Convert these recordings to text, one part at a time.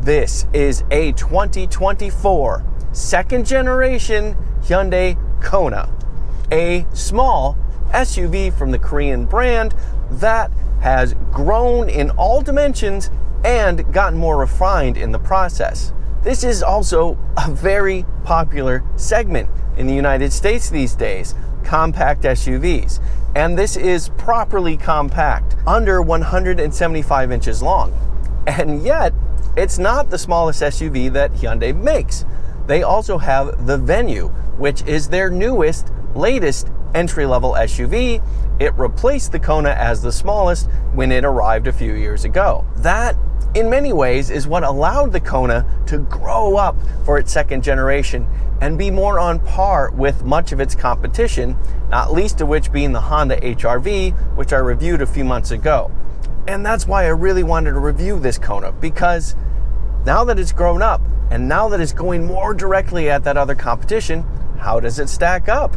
This is a 2024 second generation Hyundai Kona, a small SUV from the Korean brand that has grown in all dimensions and gotten more refined in the process. This is also a very popular segment in the United States these days, compact SUVs. And this is properly compact, under 175 inches long. And yet, it's not the smallest SUV that Hyundai makes. They also have the Venue, which is their newest, latest entry-level SUV. It replaced the Kona as the smallest when it arrived a few years ago. That, in many ways, is what allowed the Kona to grow up for its second generation and be more on par with much of its competition, not least of which being the Honda HR-V, which I reviewed a few months ago. And that's why I really wanted to review this Kona, because now that it's grown up and now that it's going more directly at that other competition, how does it stack up?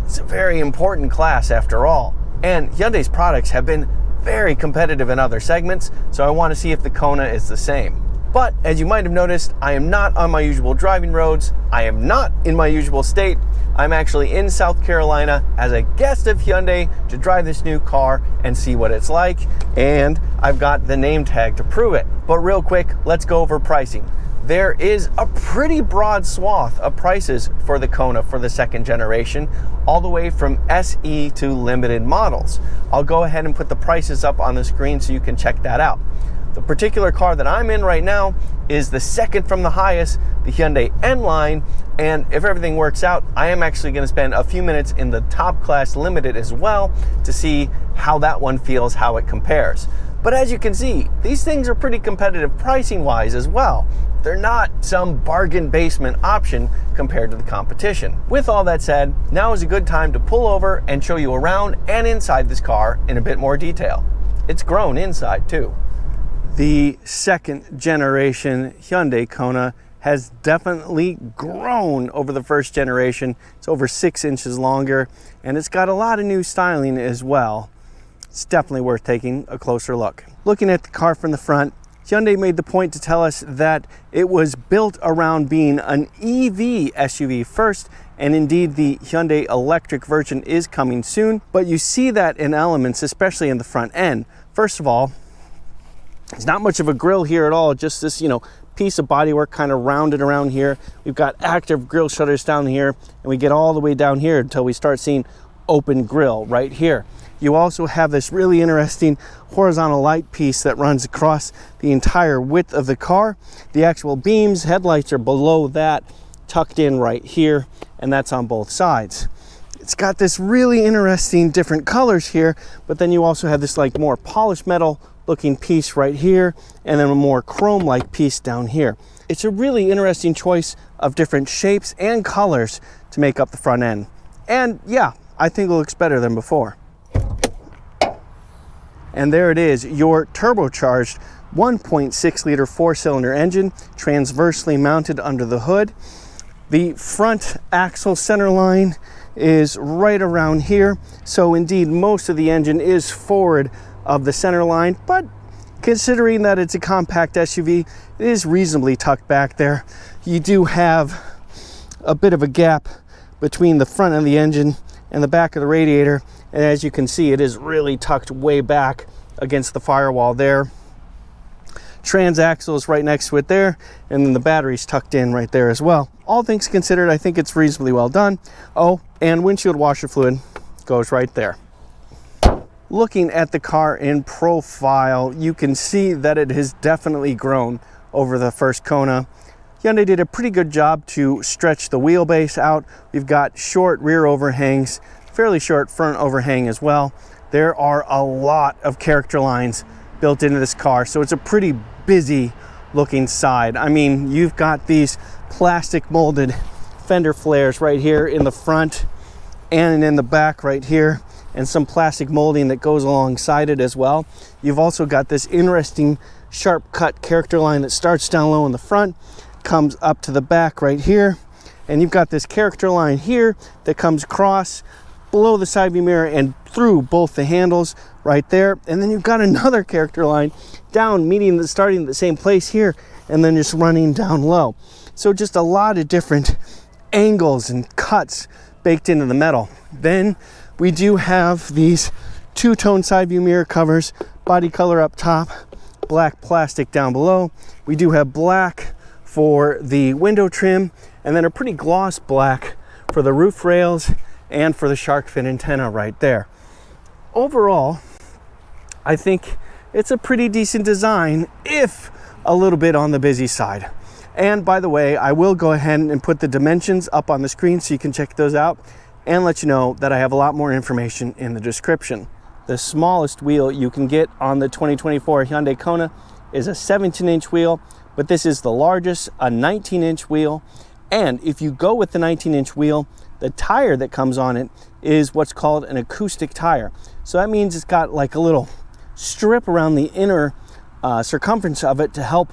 It's a very important class after all. And Hyundai's products have been very competitive in other segments, so I want to see if the Kona is the same. But as you might have noticed, I am not on my usual driving roads. I am not in my usual state. I'm actually in South Carolina as a guest of Hyundai to drive this new car and see what it's like. And I've got the name tag to prove it. But real quick, let's go over pricing. There is a pretty broad swath of prices for the Kona for the second generation, all the way from SE to limited models. I'll go ahead and put the prices up on the screen so you can check that out. The particular car that I'm in right now is the second from the highest, the Hyundai N-Line, and if everything works out, I am actually going to spend a few minutes in the top class limited as well to see how that one feels, how it compares. But as you can see, these things are pretty competitive pricing wise as well. They're not some bargain basement option compared to the competition. With all that said, now is a good time to pull over and show you around and inside this car in a bit more detail. It's grown inside too. The second generation Hyundai Kona has definitely grown over the first generation. It's over 6 inches longer, and it's got a lot of new styling as well. It's definitely worth taking a closer look. Looking at the car from the front, Hyundai made the point to tell us that it was built around being an EV SUV first, and indeed the Hyundai electric version is coming soon, but you see that in elements, especially in the front end. First of all, there's not much of a grille here at all, just this, piece of bodywork kind of rounded around here. We've got active grille shutters down here, and we get all the way down here until we start seeing open grille right here. You also have this really interesting horizontal light piece that runs across the entire width of the car. The actual beams, headlights are below that, tucked in right here, and that's on both sides. It's got this really interesting different colors here, but then you also have this like more polished metal looking piece right here, and then a more chrome-like piece down here. It's a really interesting choice of different shapes and colors to make up the front end. And yeah, I think it looks better than before. And there it is, your turbocharged 1.6 liter 4-cylinder engine, transversely mounted under the hood. The front axle center line is right around here. So indeed, most of the engine is forward of the center line, but considering that it's a compact SUV, it is reasonably tucked back there. You do have a bit of a gap between the front of the engine and the back of the radiator, and as you can see, it is really tucked way back against the firewall there. Transaxle is right next to it there, and then the battery's tucked in right there as well. All things considered, I think it's reasonably well done. Oh, and windshield washer fluid goes right there. Looking at the car in profile, you can see that it has definitely grown over the first Kona. Hyundai did a pretty good job to stretch the wheelbase out. We've got short rear overhangs, fairly short front overhang as well. There are a lot of character lines built into this car, so it's a pretty busy looking side. I mean, you've got these plastic molded fender flares right here in the front and in the back right here, and some plastic molding that goes alongside it as well. You've also got this interesting sharp cut character line that starts down low in the front, comes up to the back right here, and you've got this character line here that comes across below the side view mirror and through both the handles right there. And then you've got another character line down, starting at the same place here, and then just running down low. So just a lot of different angles and cuts baked into the metal. Then we do have these two-tone side view mirror covers, body color up top, black plastic down below. We do have black for the window trim, and then a pretty gloss black for the roof rails and for the shark fin antenna right there. Overall, I think it's a pretty decent design, if a little bit on the busy side. And by the way, I will go ahead and put the dimensions up on the screen so you can check those out, and let you know that I have a lot more information in the description. The smallest wheel you can get on the 2024 Hyundai Kona is a 17-inch wheel, but this is the largest, a 19-inch wheel. And if you go with the 19-inch wheel, the tire that comes on it is what's called an acoustic tire. So that means it's got like a little strip around the inner circumference of it to help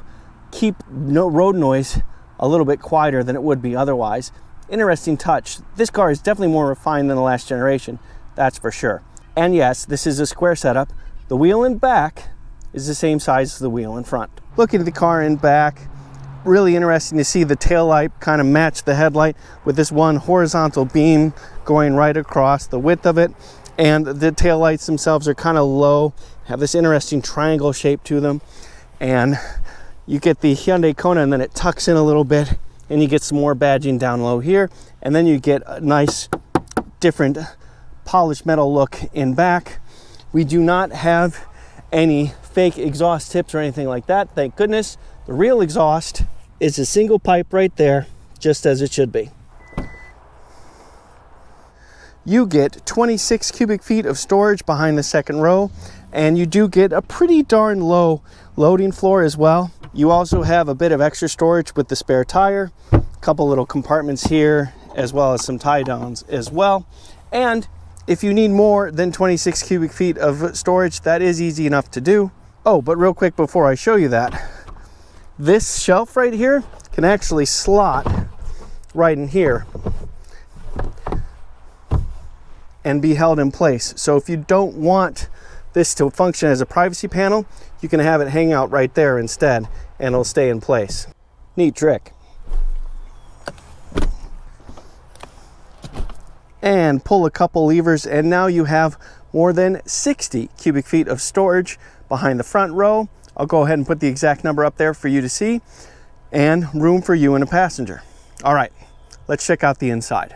keep road noise a little bit quieter than it would be otherwise. Interesting touch. This car is definitely more refined than the last generation, that's for sure. And yes, this is a square setup. The wheel in back is the same size as the wheel in front. Looking at the car in back, really interesting to see the taillight kind of match the headlight with this one horizontal beam going right across the width of it. And the taillights themselves are kind of low, have this interesting triangle shape to them. And you get the Hyundai Kona, and then it tucks in a little bit, and you get some more badging down low here. And then you get a nice different polished metal look in back. We do not have any fake exhaust tips or anything like that, thank goodness. The real exhaust is a single pipe right there, just as it should be. You get 26 cubic feet of storage behind the second row, and you do get a pretty darn low loading floor as well. You also have a bit of extra storage with the spare tire, a couple little compartments here, as well as some tie downs as well. And if you need more than 26 cubic feet of storage, that is easy enough to do. Oh, but real quick before I show you that, this shelf right here can actually slot right in here and be held in place. So if you don't want this to function as a privacy panel, you can have it hang out right there instead, and it'll stay in place. Neat trick. And pull a couple levers, and now you have more than 60 cubic feet of storage behind the front row. I'll go ahead and put the exact number up there for you to see, and room for you and a passenger. All right, let's check out the inside.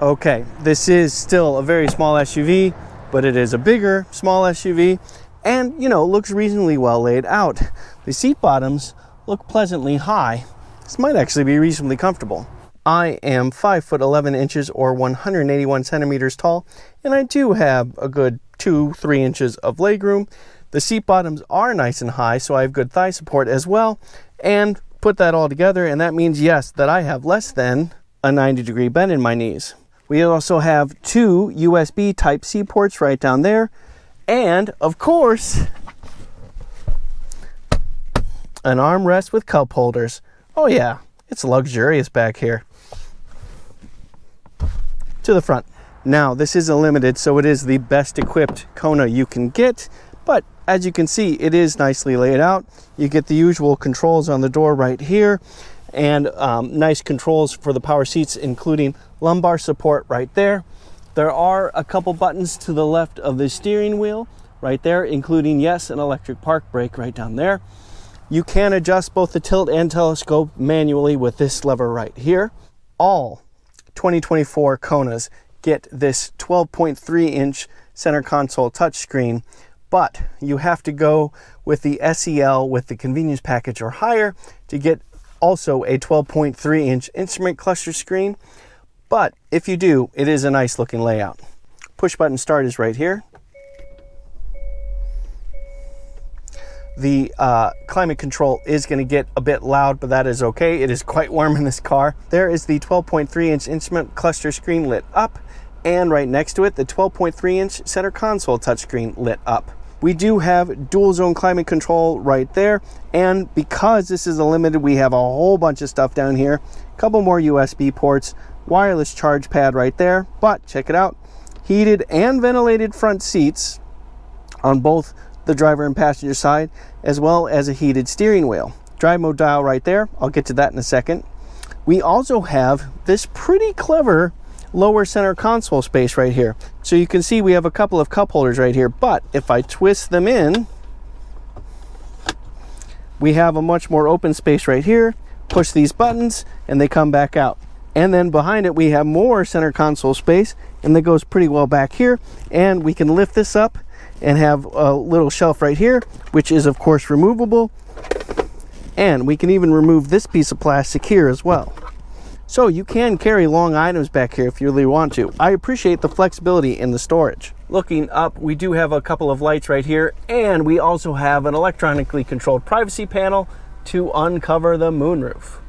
Okay, this is still a very small SUV, but it is a bigger, small SUV, and looks reasonably well laid out. The seat bottoms look pleasantly high. This might actually be reasonably comfortable. I am 5'11" inches or 181 centimeters tall, and I do have a good 2-3 inches of legroom. The seat bottoms are nice and high, so I have good thigh support as well. And put that all together, and that means, yes, that I have less than a 90-degree bend in my knees. We also have 2 USB Type-C ports right down there, and of course, an armrest with cup holders. Oh yeah, it's luxurious back here. To the front. Now, this is a limited, so it is the best equipped Kona you can get, but as you can see, it is nicely laid out. You get the usual controls on the door right here, and nice controls for the power seats, including lumbar support right there. There are a couple buttons to the left of the steering wheel right there, including, yes, an electric park brake right down there. You can adjust both the tilt and telescope manually with this lever right here. All 2024 Konas get this 12.3-inch center console touchscreen, but you have to go with the SEL with the convenience package or higher to get also a 12.3-inch instrument cluster screen. But if you do, it is a nice looking layout. Push button start is right here. The climate control is going to get a bit loud, but that is okay. It is quite warm in this car. There is the 12.3-inch instrument cluster screen lit up, and right next to it, the 12.3-inch center console touchscreen lit up. We do have dual zone climate control right there, and because this is a limited, we have a whole bunch of stuff down here. A couple more USB ports, wireless charge pad right there, but check it out. Heated and ventilated front seats on both the driver and passenger side, as well as a heated steering wheel. Drive mode dial right there. I'll get to that in a second. We also have this pretty clever lower center console space right here. So you can see we have a couple of cup holders right here, but if I twist them in, we have a much more open space right here. Push these buttons and they come back out. And then behind it, we have more center console space, and that goes pretty well back here. And we can lift this up and have a little shelf right here, which is of course removable. And we can even remove this piece of plastic here as well. So you can carry long items back here if you really want to. I appreciate the flexibility in the storage. Looking up, we do have a couple of lights right here, and we also have an electronically controlled privacy panel to uncover the moonroof.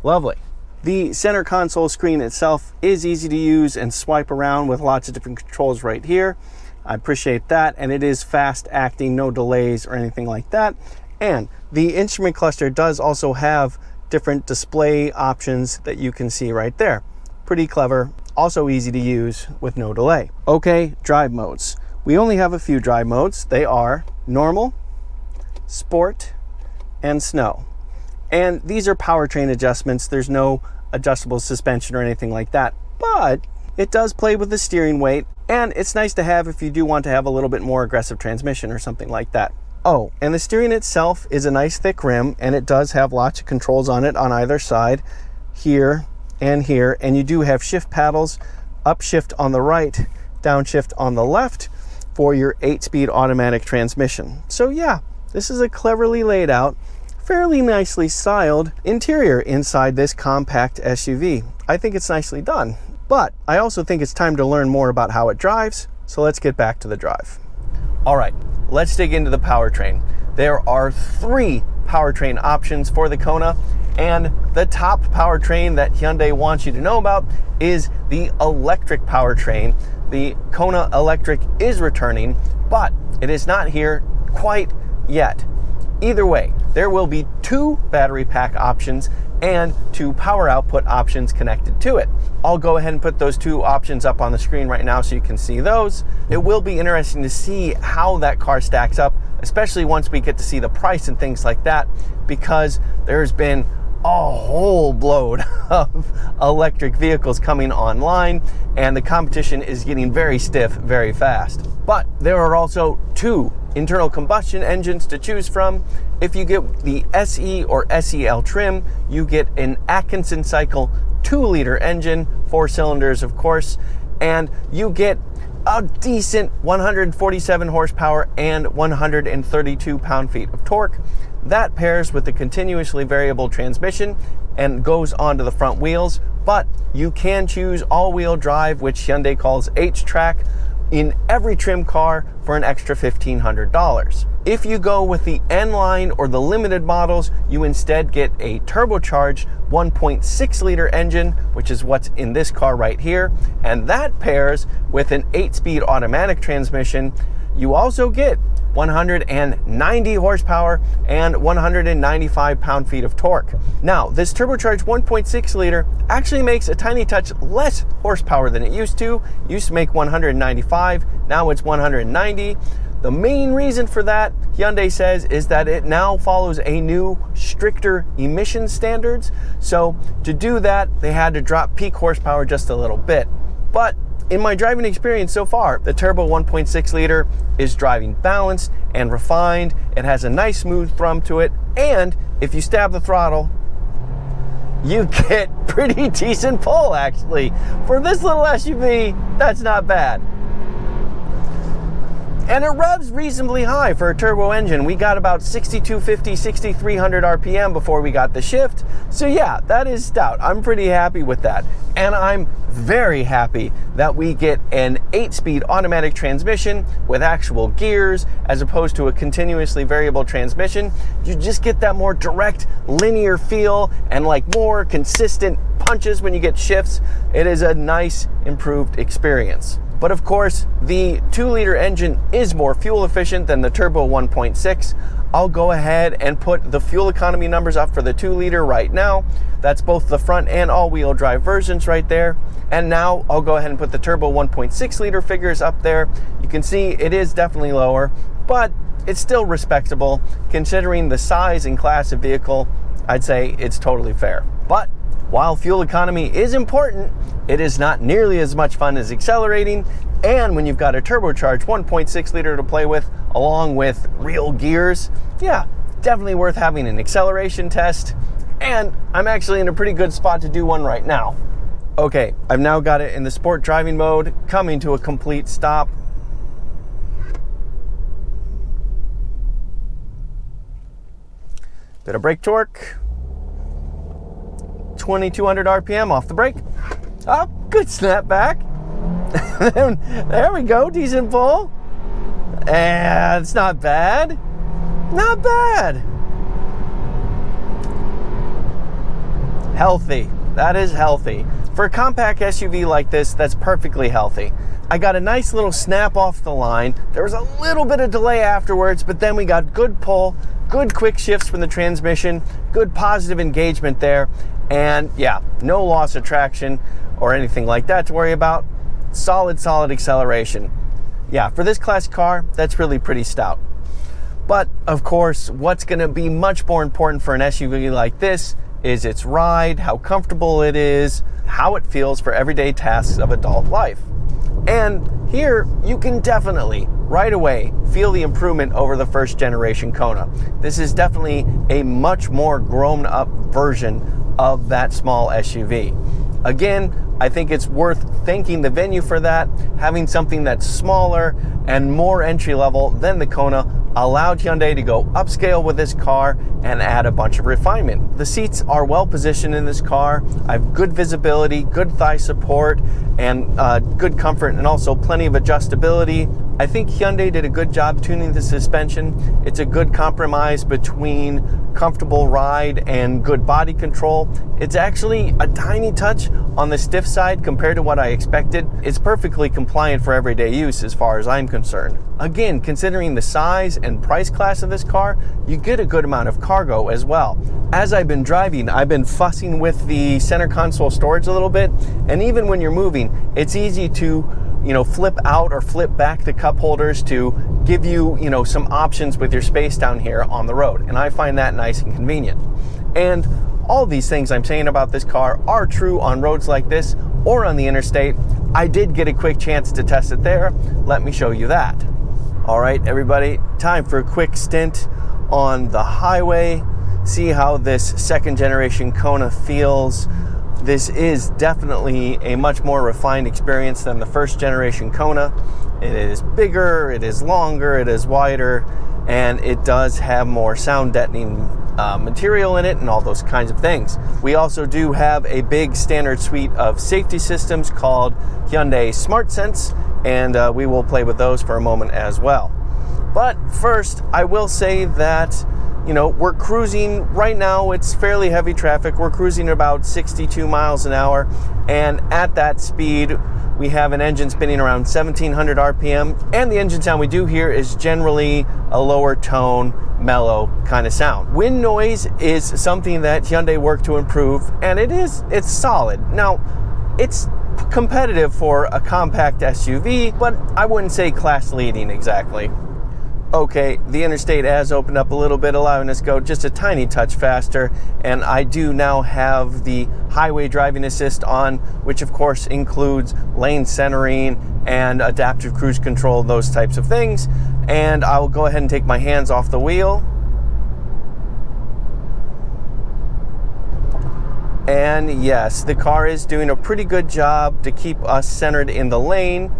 Lovely. The center console screen itself is easy to use and swipe around with lots of different controls right here. I appreciate that, and it is fast acting, no delays or anything like that. And the instrument cluster does also have different display options that you can see right there. Pretty clever, also easy to use with no delay. Okay, drive modes. We only have a few drive modes. They are normal, sport, and snow. And these are powertrain adjustments. There's no adjustable suspension or anything like that, but it does play with the steering weight, and it's nice to have if you do want to have a little bit more aggressive transmission or something like that. Oh, and the steering itself is a nice thick rim, and it does have lots of controls on it on either side, here and here, and you do have shift paddles, upshift on the right, downshift on the left for your 8-speed automatic transmission. So yeah, this is a cleverly laid out, fairly nicely styled interior inside this compact SUV. I think it's nicely done, but I also think it's time to learn more about how it drives, so let's get back to the drive. All right, let's dig into the powertrain. There are 3 powertrain options for the Kona, and the top powertrain that Hyundai wants you to know about is the electric powertrain. The Kona Electric is returning, but it is not here quite yet. Either way, there will be 2 battery pack options and 2 power output options connected to it. I'll go ahead and put those 2 options up on the screen right now so you can see those. It will be interesting to see how that car stacks up, especially once we get to see the price and things like that, because there's been a whole load of electric vehicles coming online, and the competition is getting very stiff very fast. But there are also 2 internal combustion engines to choose from. If you get the SE or SEL trim, you get an Atkinson cycle 2-liter engine, 4 cylinders of course, and you get a decent 147 horsepower and 132 pound-feet of torque. That pairs with the continuously variable transmission and goes onto the front wheels, but you can choose all-wheel drive, which Hyundai calls H-Track, in every trim car for an extra $1,500. If you go with the N-Line or the limited models, you instead get a turbocharged 1.6-liter engine, which is what's in this car right here, and that pairs with an 8-speed automatic transmission. You also get 190 horsepower and 195 pound-feet of torque. Now, this turbocharged 1.6 liter actually makes a tiny touch less horsepower than it used to. It used to make 195, now it's 190. The main reason for that, Hyundai says, is that it now follows a new, stricter emission standards. So to do that, they had to drop peak horsepower just a little bit. But in my driving experience so far, the turbo 1.6 liter is driving balanced and refined. It has a nice smooth thrum to it, and if you stab the throttle, you get pretty decent pull actually. For this little SUV, that's not bad. And it revs reasonably high for a turbo engine. We got about 6,250, 6,300 RPM before we got the shift. So yeah, that is stout. I'm pretty happy with that. And I'm very happy that we get an 8-speed automatic transmission with actual gears as opposed to a continuously variable transmission. You just get that more direct, linear feel and like more consistent punches when you get shifts. It is a nice, improved experience. But of course, the 2-liter engine is more fuel efficient than the turbo 1.6. I'll go ahead and put the fuel economy numbers up for the 2-liter right now. That's both the front and all-wheel drive versions right there. And now I'll go ahead and put the turbo 1.6-liter figures up there. You can see it is definitely lower, but it's still respectable. Considering the size and class of vehicle, I'd say it's totally fair. But while fuel economy is important, it is not nearly as much fun as accelerating. And when you've got a turbocharged 1.6-liter to play with, along with real gears, yeah, definitely worth having an acceleration test. And I'm actually in a pretty good spot to do one right now. Okay, I've now got it in the sport driving mode, coming to a complete stop. Bit of brake torque. 2200 RPM off the brake. Oh, good snap back. There we go, decent pull. And it's not bad. Not bad. Healthy. That is healthy. For a compact SUV like this, that's perfectly healthy. I got a nice little snap off the line. There was a little bit of delay afterwards, but then we got good pull, good quick shifts from the transmission, good positive engagement there, and yeah, no loss of traction or anything like that to worry about. Solid acceleration. Yeah, for this class car, that's really pretty stout. But of course, what's going to be much more important for an SUV like this is its ride, how comfortable it is, how it feels for everyday tasks of adult life. And here, you can definitely, right away, feel the improvement over the first generation Kona. This is definitely a much more grown up version of that small SUV. Again, I think it's worth thanking the Venue for that. Having something that's smaller and more entry level than the Kona allowed Hyundai to go upscale with this car and add a bunch of refinement. The seats are well positioned in this car. I have good visibility, good thigh support, and good comfort, and also plenty of adjustability. I think Hyundai did a good job tuning the suspension. It's a good compromise between comfortable ride and good body control. It's actually a tiny touch on the stiff side compared to what I expected. It's perfectly compliant for everyday use as far as I'm concerned. Again, considering the size and price class of this car, you get a good amount of cargo as well. As I've been driving, I've been fussing with the center console storage a little bit, and even when you're moving, it's easy to flip out or flip back the cup holders to give you, some options with your space down here on the road. And I find that nice and convenient. And all these things I'm saying about this car are true on roads like this or on the interstate. I did get a quick chance to test it there. Let me show you that. All right, everybody, time for a quick stint on the highway. See how this second generation Kona feels. This is definitely a much more refined experience than the first generation Kona. It is bigger, it is longer, it is wider, and it does have more sound deadening material in it and all those kinds of things. We also do have a big standard suite of safety systems called Hyundai SmartSense, and we will play with those for a moment as well. But first, I will say that we're cruising right now. It's fairly heavy traffic. We're cruising about 62 miles an hour, and at that speed we have an engine spinning around 1700 RPM, and the engine sound we do hear is generally a lower tone, mellow kind of sound. Wind noise is something that Hyundai worked to improve, and it's solid. Now, it's competitive for a compact SUV, but I wouldn't say class leading exactly. Okay, the interstate has opened up a little bit, allowing us to go just a tiny touch faster, and I do now have the highway driving assist on, which of course includes lane centering and adaptive cruise control, those types of things. And I will go ahead and take my hands off the wheel. And yes, the car is doing a pretty good job to keep us centered in the lane.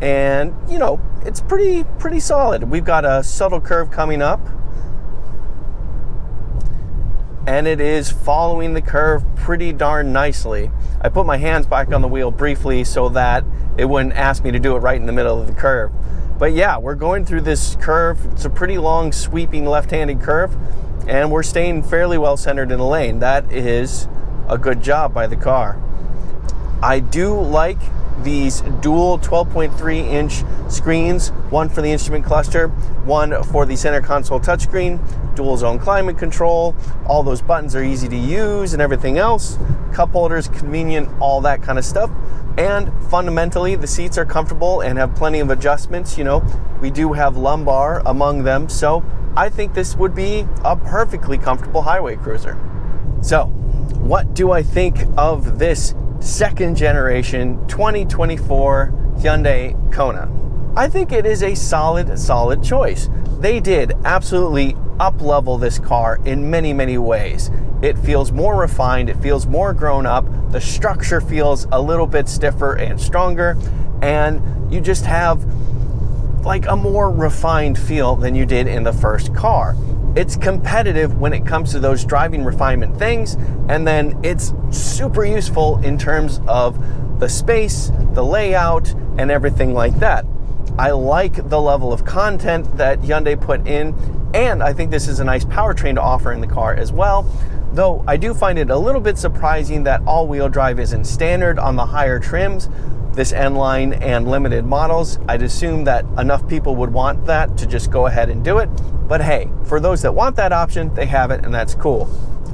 And it's pretty solid. We've got a subtle curve coming up, and it is following the curve pretty darn nicely. I put my hands back on the wheel briefly so that it wouldn't ask me to do it right in the middle of the curve. But yeah, we're going through this curve. It's a pretty long sweeping left-handed curve, and we're staying fairly well centered in the lane. That is a good job by the car. I do like these dual 12.3-inch screens, one for the instrument cluster, one for the center console touchscreen, dual zone climate control, all those buttons are easy to use and everything else, cup holders, convenient, all that kind of stuff. And fundamentally, the seats are comfortable and have plenty of adjustments. You know, we do have lumbar among them, so I think this would be a perfectly comfortable highway cruiser. So, what do I think of this second generation 2024 Hyundai Kona? I think it is a solid choice. They did absolutely up-level this car in many ways. It feels more refined, it feels more grown up, the structure feels a little bit stiffer and stronger, and you just have like a more refined feel than you did in the first car. It's competitive when it comes to those driving refinement things, and then it's super useful in terms of the space, the layout, and everything like that. I like the level of content that Hyundai put in, and I think this is a nice powertrain to offer in the car as well. Though I do find it a little bit surprising that all-wheel drive isn't standard on the higher trims, this N-Line and limited models. I'd assume that enough people would want that to just go ahead and do it. But hey, for those that want that option, they have it, and that's cool.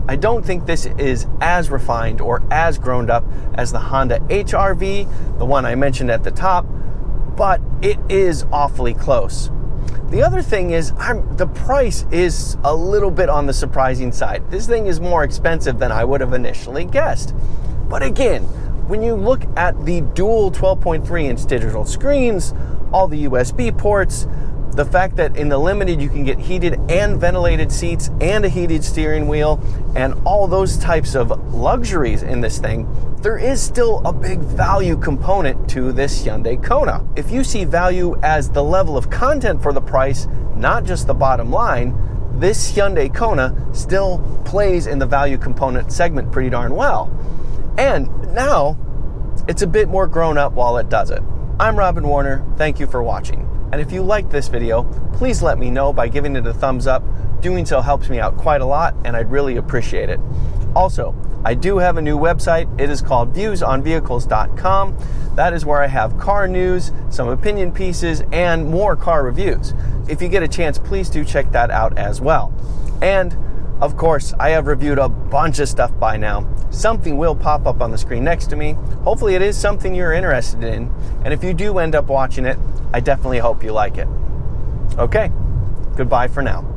I don't think this is as refined or as grown up as the Honda HR-V, the one I mentioned at the top, but it is awfully close. The other thing is, the price is a little bit on the surprising side. This thing is more expensive than I would have initially guessed. But again, when you look at the dual 12.3-inch digital screens, all the USB ports, the fact that in the Limited you can get heated and ventilated seats and a heated steering wheel and all those types of luxuries in this thing, there is still a big value component to this Hyundai Kona. If you see value as the level of content for the price, not just the bottom line, this Hyundai Kona still plays in the value component segment pretty darn well. And now it's a bit more grown up while it does it. I'm Robin Warner, thank you for watching. And if you liked this video, please let me know by giving it a thumbs up. Doing so helps me out quite a lot, and I'd really appreciate it. Also, I do have a new website. It is called viewsonvehicles.com. That is where I have car news, some opinion pieces, and more car reviews. If you get a chance, please do check that out as well. And of course, I have reviewed a bunch of stuff by now. Something will pop up on the screen next to me. Hopefully it is something you're interested in. And if you do end up watching it, I definitely hope you like it. Okay, goodbye for now.